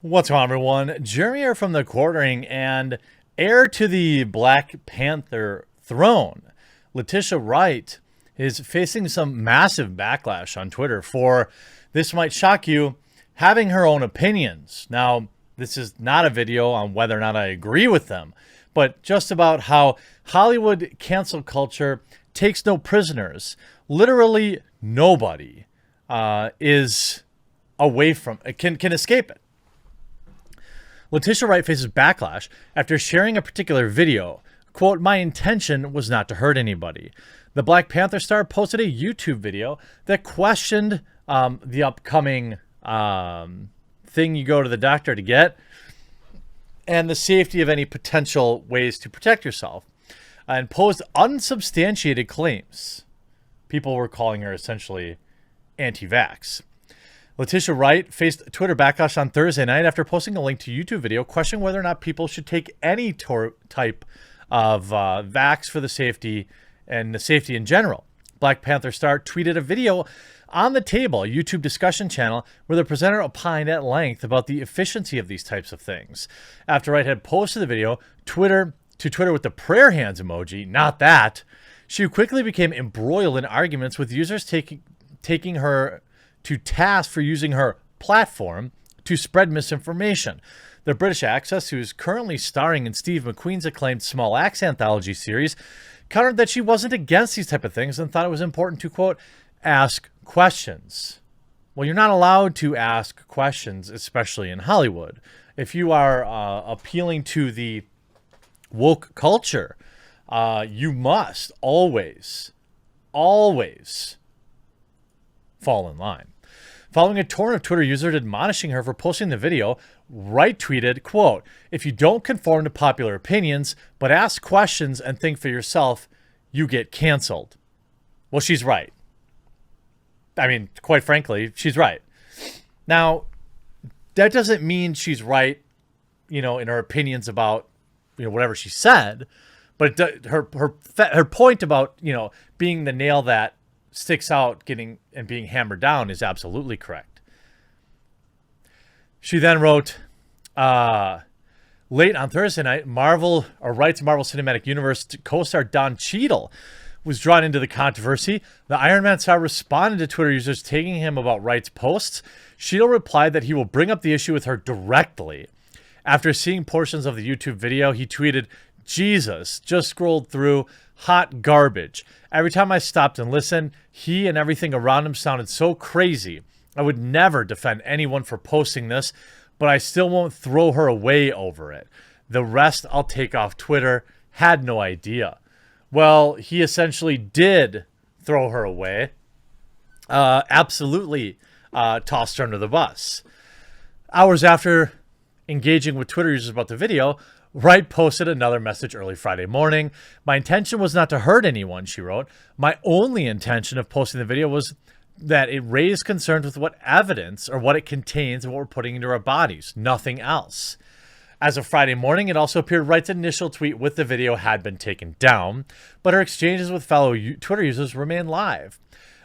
What's going on, everyone? Jeremy here from the Quartering, and heir to the Black Panther throne, Letitia Wright is facing some massive backlash on Twitter for, this might shock you, having her own opinions. Now, this is not a video on whether or not I agree with them, but just about how Hollywood cancel culture takes no prisoners. Literally nobody is away from can escape it. Letitia Wright faces backlash after sharing a particular video. Quote, "My intention was not to hurt anybody." The Black Panther star posted a YouTube video that questioned the upcoming thing you go to the doctor to get and the safety of any potential ways to protect yourself, and posed unsubstantiated claims. People were calling her essentially anti-vax. Letitia Wright faced Twitter backlash on Thursday night after posting a link to a YouTube video questioning whether or not people should take any type of vax for the safety and the safety in general. Black Panther star tweeted a video on the table, a YouTube discussion channel, where the presenter opined at length about the efficiency of these types of things. After Wright had posted the video to Twitter with the prayer hands emoji, not that, she quickly became embroiled in arguments with users taking her to task for using her platform to spread misinformation. The British Access, who is currently starring in Steve McQueen's acclaimed Small Axe anthology series, countered that she wasn't against these type of things and thought it was important to, quote, ask questions. Well, you're not allowed to ask questions, especially in Hollywood. If you are appealing to the woke culture, you must always fall in line. Following a torrent of Twitter users admonishing her for posting the video, Wright tweeted, quote, "If you don't conform to popular opinions, but ask questions and think for yourself, you get canceled." Well, she's right. I mean, quite frankly, she's right. Now, that doesn't mean she's right, in her opinions about, whatever she said, but her point about, being the nail that sticks out and being hammered down is absolutely correct. She then wrote, late on Thursday night, Wright's Marvel Cinematic Universe co-star Don Cheadle was drawn into the controversy. The Iron Man star responded to Twitter users tagging him about Wright's posts. Cheadle replied that he will bring up the issue with her directly. After seeing portions of the YouTube video, he tweeted, "Jesus, just scrolled through, hot garbage. Every time I stopped and listened, he and everything around him sounded so crazy. I would never defend anyone for posting this, but I still won't throw her away over it. The rest I'll take off Twitter. Had no idea." Well, he essentially did throw her away. Absolutely tossed her under the bus. Hours after engaging with Twitter users about the video, Wright posted another message early Friday morning. "My intention was not to hurt anyone," she wrote. "My only intention of posting the video was that it raised concerns with what evidence or what it contains and what we're putting into our bodies. Nothing else." As of Friday morning, it also appeared Wright's initial tweet with the video had been taken down, but her exchanges with fellow Twitter users remain live.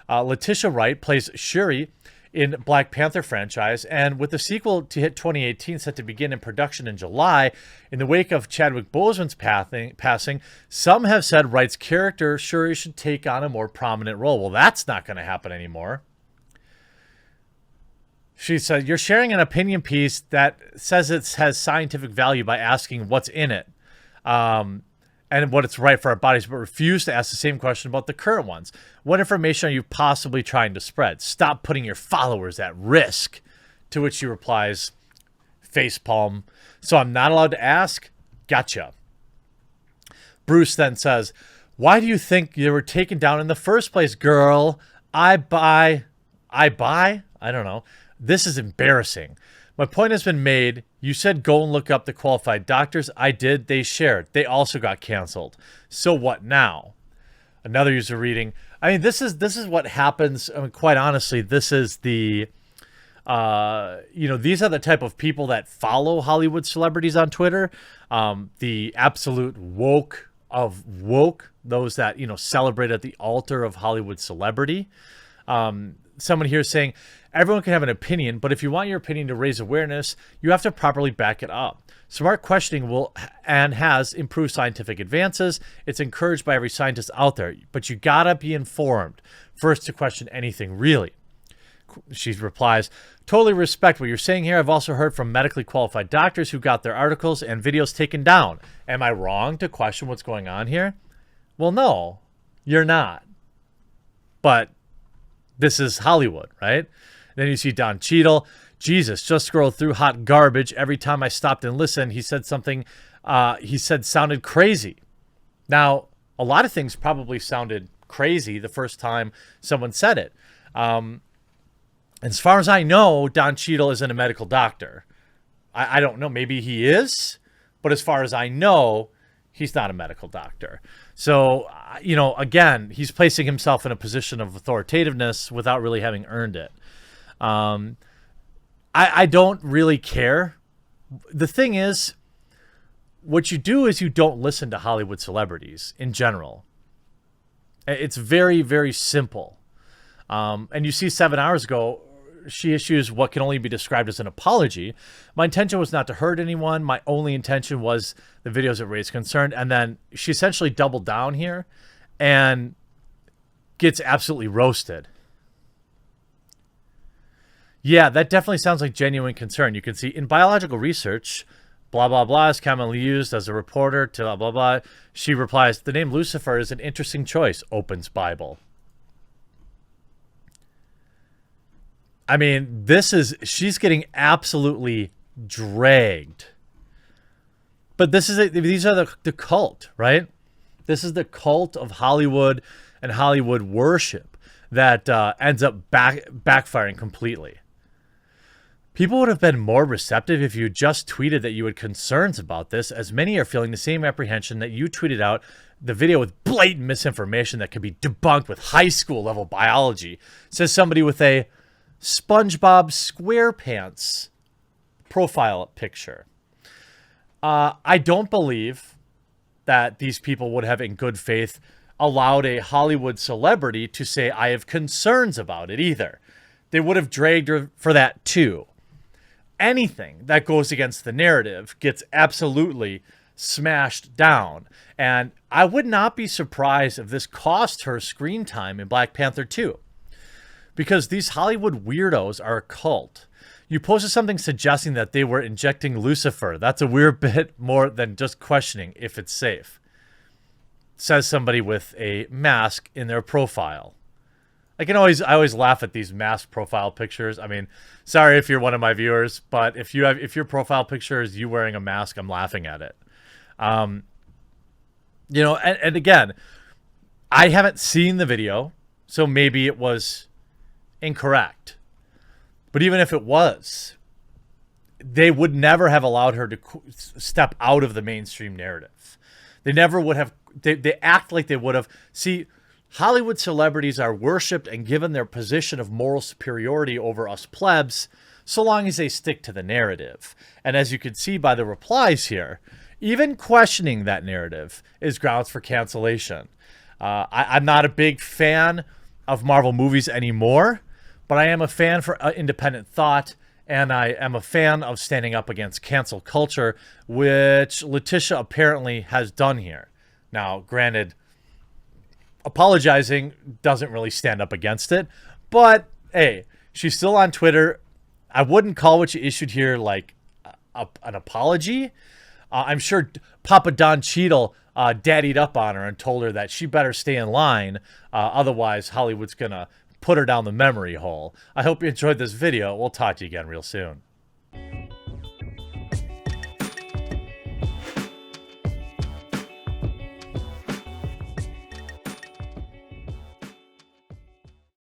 Letitia Wright plays Shuri in Black Panther franchise, and with the sequel to hit 2018 set to begin in production in July, in the wake of Chadwick Boseman's passing, some have said Wright's character Shuri should take on a more prominent role. Well, that's not going to happen anymore. She said, "You're sharing an opinion piece that says it has scientific value by asking what's in it and what it's right for our bodies, but refuse to ask the same question about the current ones. What information are you possibly trying to spread? Stop putting your followers at risk." To which she replies, facepalm, "So I'm not allowed to ask? Gotcha." Bruce then says, "Why do you think you were taken down in the first place, girl? I buy? I don't know. This is embarrassing. My point has been made. You said go and look up the qualified doctors. I did. They shared. They also got canceled. So what now?" Another user reading. I mean, this is what happens. I mean, quite honestly, this is the, these are the type of people that follow Hollywood celebrities on Twitter. The absolute woke of woke, those that, celebrate at the altar of Hollywood celebrity. someone here saying, everyone can have an opinion, but if you want your opinion to raise awareness, you have to properly back it up. Smart questioning will and has improved scientific advances. It's encouraged by every scientist out there, but you gotta be informed first to question anything, really. She replies, totally respect what you're saying here. I've also heard from medically qualified doctors who got their articles and videos taken down. Am I wrong to question what's going on here? Well, no, you're not. But this is Hollywood, right? Then you see Don Cheadle. Jesus, just scroll through hot garbage. Every time I stopped and listened, he said something he said sounded crazy. Now, a lot of things probably sounded crazy the first time someone said it. As far as I know, Don Cheadle isn't a medical doctor. I don't know. Maybe he is. But as far as I know, he's not a medical doctor. So, you know, again, he's placing himself in a position of authoritativeness without really having earned it. I don't really care. The thing is, what you do is you don't listen to Hollywood celebrities in general. It's very, very simple. And you see 7 hours ago, she issues what can only be described as an apology. My intention was not to hurt anyone. My only intention was the videos that raised concern. And then she essentially doubled down here and gets absolutely roasted. Yeah, that definitely sounds like genuine concern. You can see in biological research, blah, blah, blah is commonly used as a reporter to blah, blah, blah. She replies, the name Lucifer is an interesting choice, opens Bible. I mean, she's getting absolutely dragged. But these are the cult, right? This is the cult of Hollywood and Hollywood worship that ends up backfiring completely. People would have been more receptive if you just tweeted that you had concerns about this, as many are feeling the same apprehension that you tweeted out the video with blatant misinformation that could be debunked with high school level biology, says somebody with a SpongeBob SquarePants profile picture. I don't believe that these people would have in good faith allowed a Hollywood celebrity to say, I have concerns about it either. They would have dragged her for that too. Anything that goes against the narrative gets absolutely smashed down. And I would not be surprised if this cost her screen time in Black Panther 2. Because these Hollywood weirdos are a cult. You posted something suggesting that they were injecting Lucifer. That's a weird bit more than just questioning if it's safe. Says somebody with a mask in their profile. I always laugh at these mask profile pictures. I mean, sorry if you're one of my viewers, but if your profile picture is you wearing a mask, I'm laughing at it. You know, and again, I haven't seen the video, so maybe it was incorrect. But even if it was, they would never have allowed her to step out of the mainstream narrative. They never would have. They act like they would have. See, Hollywood celebrities are worshipped and given their position of moral superiority over us plebs, so long as they stick to the narrative. And as you can see by the replies here, even questioning that narrative is grounds for cancellation. I'm not a big fan of Marvel movies anymore, but I am a fan for independent thought, and I am a fan of standing up against cancel culture, which Letitia apparently has done here. Now, granted, apologizing doesn't really stand up against it, but hey, she's still on Twitter. I wouldn't call what she issued here like an apology. I'm sure Papa Don Cheadle daddied up on her and told her that she better stay in line, otherwise Hollywood's gonna put her down the memory hole. I hope you enjoyed this video. We'll talk to you again real soon.